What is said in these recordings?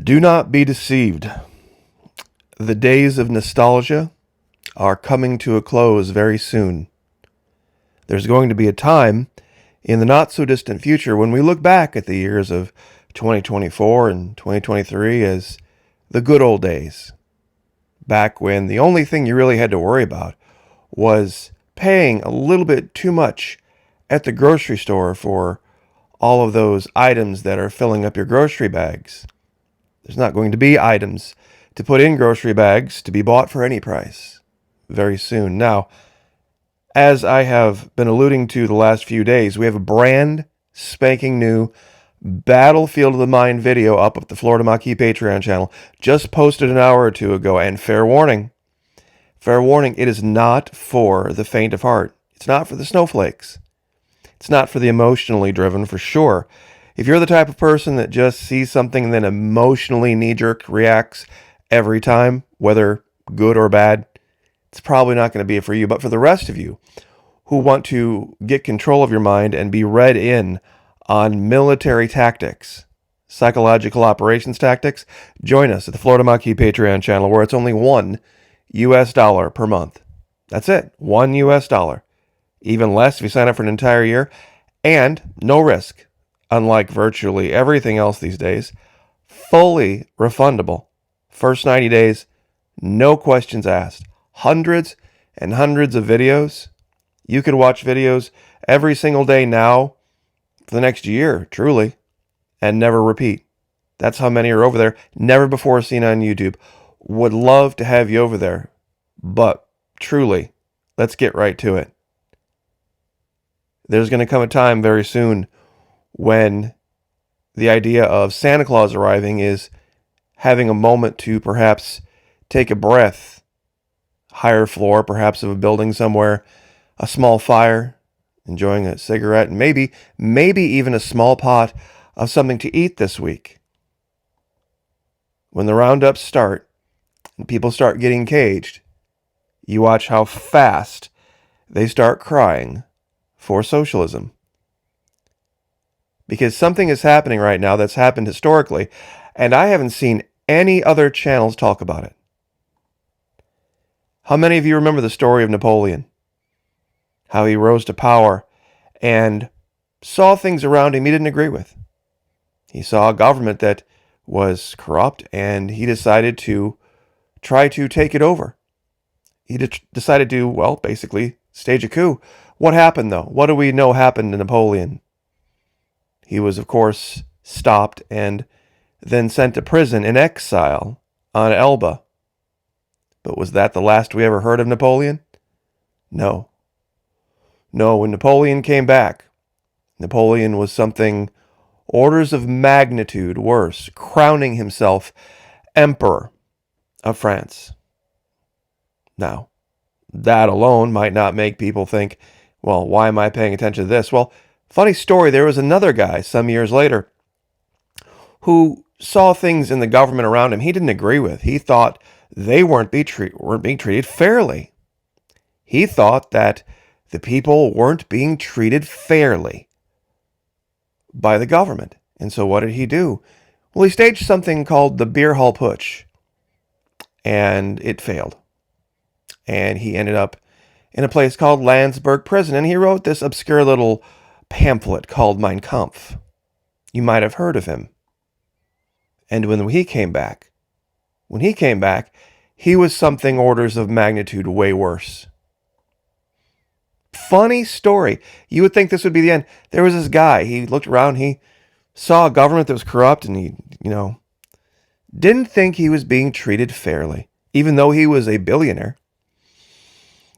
Do not be deceived. The days of nostalgia are coming to a close very soon. There's going to be a time in the not so distant future when we look back at the years of 2024 and 2023 as the good old days. Back when the only thing you really had to worry about was paying a little bit too much at the grocery store for all of those items that are filling up your grocery bags. There's not going to be items to put in grocery bags to be bought for any price very soon. Now, as I have been alluding to the last few days, we have a brand spanking new Battlefield of the Mind video up at the Florida Maquis Patreon channel, just posted an hour or two ago, and fair warning, it is not for the faint of heart. It's not for the snowflakes. It's not for the emotionally driven, for sure. If you're the type of person that just sees something and then emotionally knee-jerk reacts every time, whether good or bad, it's probably not going to be for you. But for the rest of you who want to get control of your mind and be read in on military tactics, psychological operations tactics, join us at the Florida Maquis Patreon channel, where it's only $1 per month. That's it, $1. Even less if you sign up for an entire year, and no risk. Unlike virtually everything else these days, fully refundable. First 90 days, no questions asked. Hundreds and hundreds of videos. You could watch videos every single day now for the next year, truly, and never repeat. That's how many are over there. Never before seen on YouTube. Would love to have you over there, but truly, let's get right to it. There's going to come a time very soon when the idea of Santa Claus arriving is having a moment to perhaps take a breath, higher floor perhaps of a building somewhere, a small fire, enjoying a cigarette, and maybe even a small pot of something to eat this week. When the roundups start and people start getting caged, you watch how fast they start crying for socialism. Because something is happening right now that's happened historically, and I haven't seen any other channels talk about it. How many of you remember the story of Napoleon? How he rose to power and saw things around him he didn't agree with. He saw a government that was corrupt, and he decided to try to take it over. He decided to, basically stage a coup. What happened, though? What do we know happened to Napoleon? He was, of course, stopped and then sent to prison in exile on Elba. But was that the last we ever heard of Napoleon? No. No, when Napoleon came back, Napoleon was something orders of magnitude worse, crowning himself Emperor of France. Now, that alone might not make people think, well, why am I paying attention to this? Well, funny story, there was another guy some years later who saw things in the government around him he didn't agree with. He thought they weren't being treated fairly. He thought that the people weren't being treated fairly by the government. And so what did he do? Well, he staged something called the Beer Hall Putsch, and it failed. And he ended up in a place called Landsberg Prison, and he wrote this obscure little pamphlet called Mein Kampf. You might have heard of him. And when he came back, he was something orders of magnitude way worse. Funny story. You would think this would be the end. There was this guy. He looked around. He saw a government that was corrupt, and he, didn't think he was being treated fairly, even though he was a billionaire.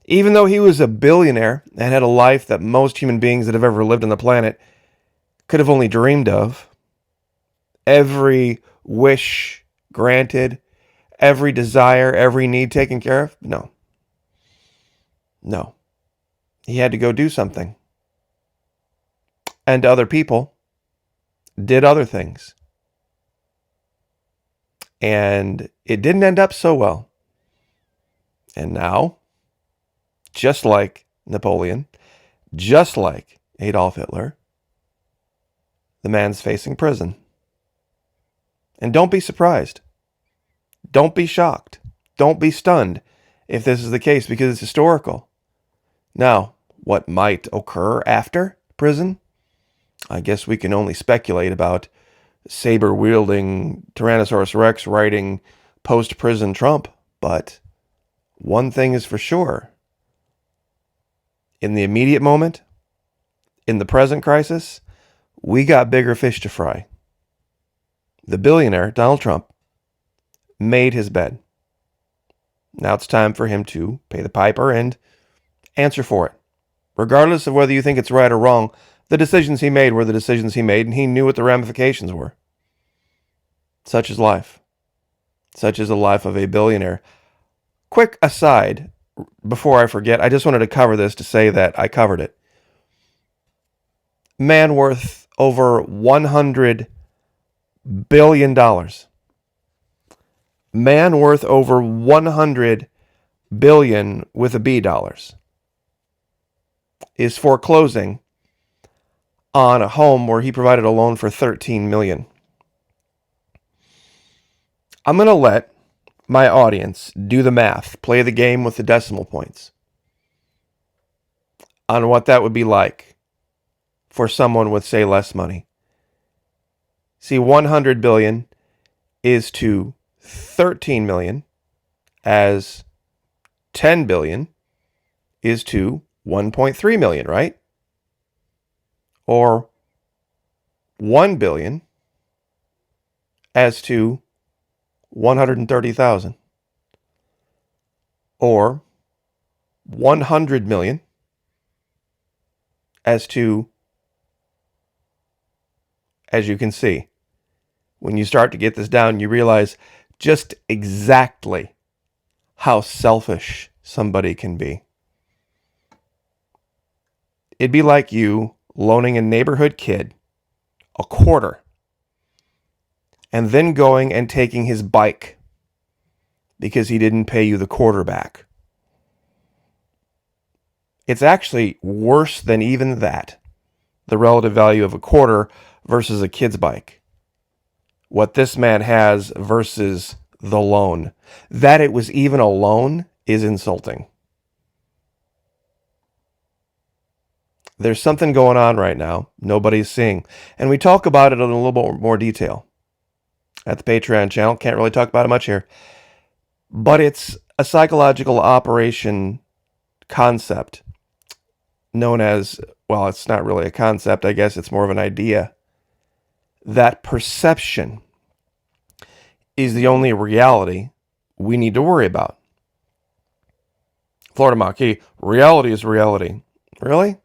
Even though he was a billionaire and had a life that most human beings that have ever lived on the planet could have only dreamed of. Every wish granted, every desire, every need taken care of. No. He had to go do something. And other people did other things. And it didn't end up so well. And now, just like Napoleon, just like Adolf Hitler, the man's facing prison And don't be surprised. Don't be shocked. Don't be stunned if this is the case, because it's historical. Now, what might occur after prison? I guess we can only speculate about saber-wielding Tyrannosaurus Rex riding post-prison Trump. But one thing is for sure. In the immediate moment, in the present crisis, we got bigger fish to fry. The billionaire, Donald Trump, made his bed. Now it's time for him to pay the piper and answer for it. Regardless of whether you think it's right or wrong, the decisions he made were the decisions he made, and he knew what the ramifications were. Such is life. Such is the life of a billionaire. Quick aside, before I forget, I just wanted to cover this to say that I covered it. Man worth over $100 billion. Man worth over 100 billion with a B dollars is foreclosing on a home where he provided a loan for 13 million. I'm going to let my audience do the math, play the game with the decimal points on what that would be like for someone with, say, less money. See, 100 billion is to 13 million as 10 billion is to 1.3 million, right? Or 1 billion as to 130,000. Or 100 million as to, as you can see, when you start to get this down, you realize just exactly how selfish somebody can be. It'd be like you loaning a neighborhood kid a quarter and then going and taking his bike because he didn't pay you the quarter back. It's actually worse than even that, the relative value of a quarter versus a kid's bike. What this man has versus the loan. That it was even a loan is insulting. There's something going on right now nobody's seeing. And we talk about it in a little bit more detail at the Patreon channel. Can't really talk about it much here. But it's a psychological operation concept known as, well, it's not really a concept. I guess it's more of an idea. That perception is the only reality we need to worry about. Florida Maquis, reality is reality. Really?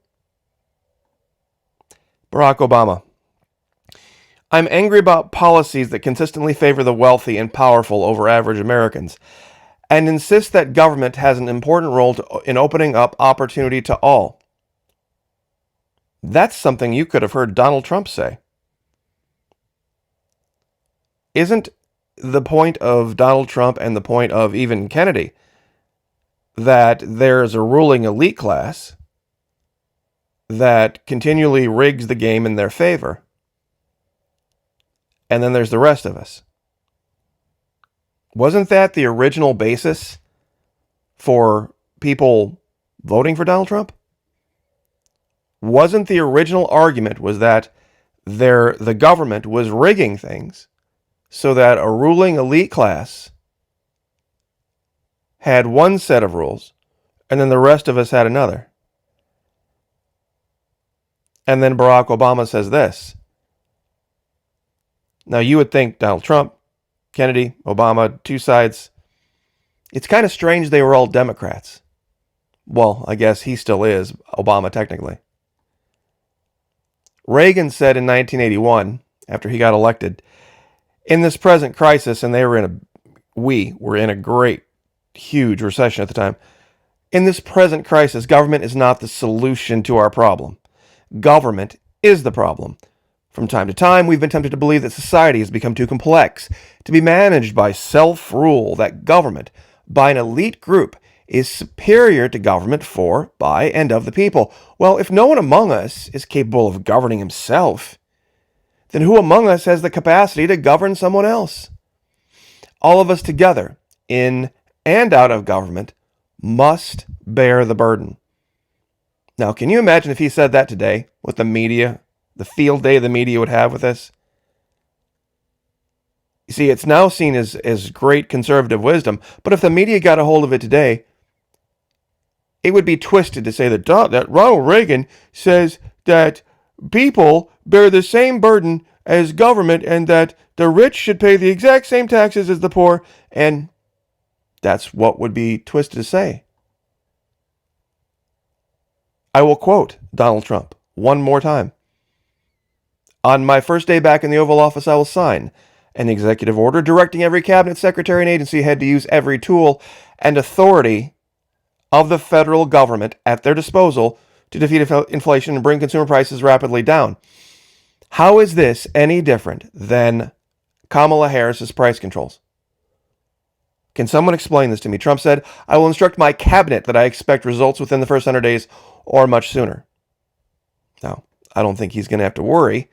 Barack Obama. I'm angry about policies that consistently favor the wealthy and powerful over average Americans and insist that government has an important role in opening up opportunity to all. That's something you could have heard Donald Trump say. Isn't the point of Donald Trump and the point of even Kennedy that there's a ruling elite class that continually rigs the game in their favor, and then there's the rest of us? Wasn't that the original basis for people voting for Donald Trump? Wasn't the original argument was that the government was rigging things so that a ruling elite class had one set of rules, and then the rest of us had another? And then Barack Obama says this. Now, you would think Donald Trump, Kennedy, Obama, two sides. It's kind of strange they were all Democrats. Well, I guess he still is, Obama technically. Reagan said in 1981, after he got elected, in this present crisis, and we were in a great, huge recession at the time. In this present crisis, government is not the solution to our problem. Government is the problem. From time to time, we've been tempted to believe that society has become too complex to be managed by self-rule, that government, by an elite group, is superior to government for, by, and of the people. Well, if no one among us is capable of governing himself, then who among us has the capacity to govern someone else? All of us together, in and out of government, must bear the burden. Now, can you imagine if he said that today with the media, the field day the media would have with this? You see, it's now seen as great conservative wisdom, but if the media got a hold of it today, it would be twisted to say that Ronald Reagan says that people bear the same burden as government and that the rich should pay the exact same taxes as the poor, and that's what would be twisted to say. I will quote Donald Trump one more time. On my first day back in the Oval Office, I will sign an executive order directing every cabinet secretary and agency head to use every tool and authority of the federal government at their disposal to defeat inflation and bring consumer prices rapidly down. How is this any different than Kamala Harris's price controls? Can someone explain this to me? Trump said, I will instruct my cabinet that I expect results within the first 100 days or much sooner. Now, I don't think he's going to have to worry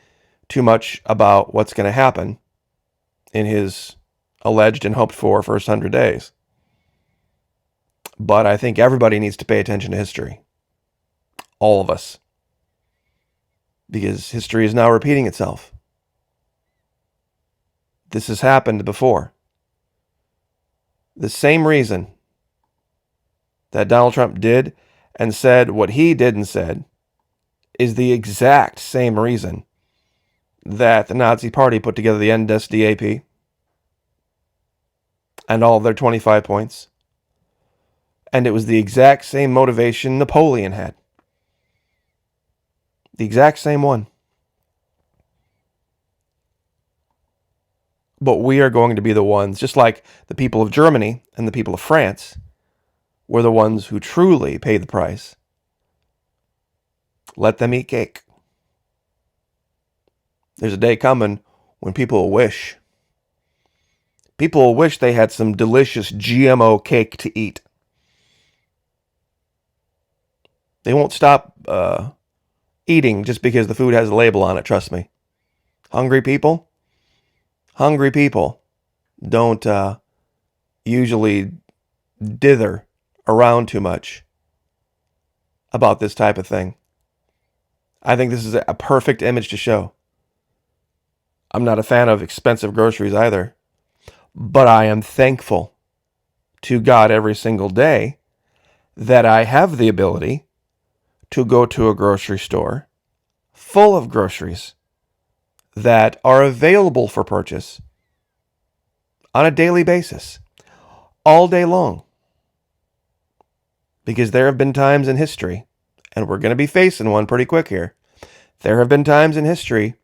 too much about what's going to happen in his alleged and hoped for first 100 days. But I think everybody needs to pay attention to history. All of us. Because history is now repeating itself. This has happened before. The same reason that Donald Trump did and said what he did and said is the exact same reason that the Nazi Party put together the NSDAP and all of their 25 points. And it was the exact same motivation Napoleon had. The exact same one. But we are going to be the ones, just like the people of Germany and the people of France were the ones who truly paid the price. Let them eat cake. There's a day coming when people will wish. People will wish they had some delicious GMO cake to eat. They won't stop eating just because the food has a label on it, trust me. Hungry people don't usually dither around too much about this type of thing. I think this is a perfect image to show. I'm not a fan of expensive groceries either, but I am thankful to God every single day that I have the ability to go to a grocery store full of groceries that are available for purchase on a daily basis, all day long. Because there have been times in history, and we're going to be facing one pretty quick here, there have been times in history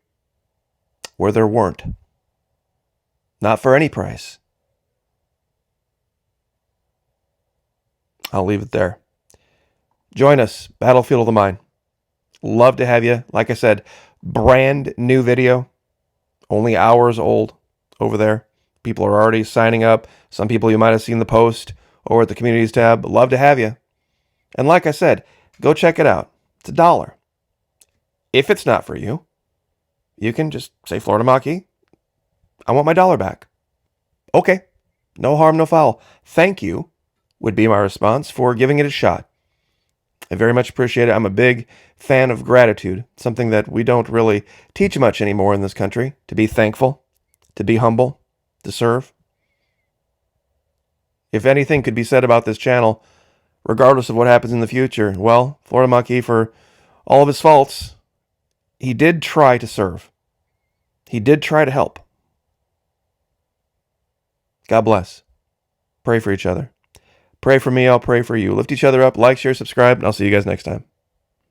where there weren't. Not for any price. I'll leave it there. Join us, Battlefield of the Mind. Love to have you. Like I said, brand new video, only hours old over there. People are already signing up. Some people you might have seen the post over at the communities tab. Love to have you. And like I said, go check it out. It's $1. If it's not for you, you can just say, Florida Maquis, I want my $1 back. Okay. No harm, no foul. Thank you would be my response for giving it a shot. I very much appreciate it. I'm a big fan of gratitude, something that we don't really teach much anymore in this country. To be thankful, to be humble, to serve. If anything could be said about this channel, regardless of what happens in the future, well, Florida Maquis, for all of his faults, he did try to serve. He did try to help. God bless. Pray for each other. Pray for me, I'll pray for you. Lift each other up, like, share, subscribe, and I'll see you guys next time.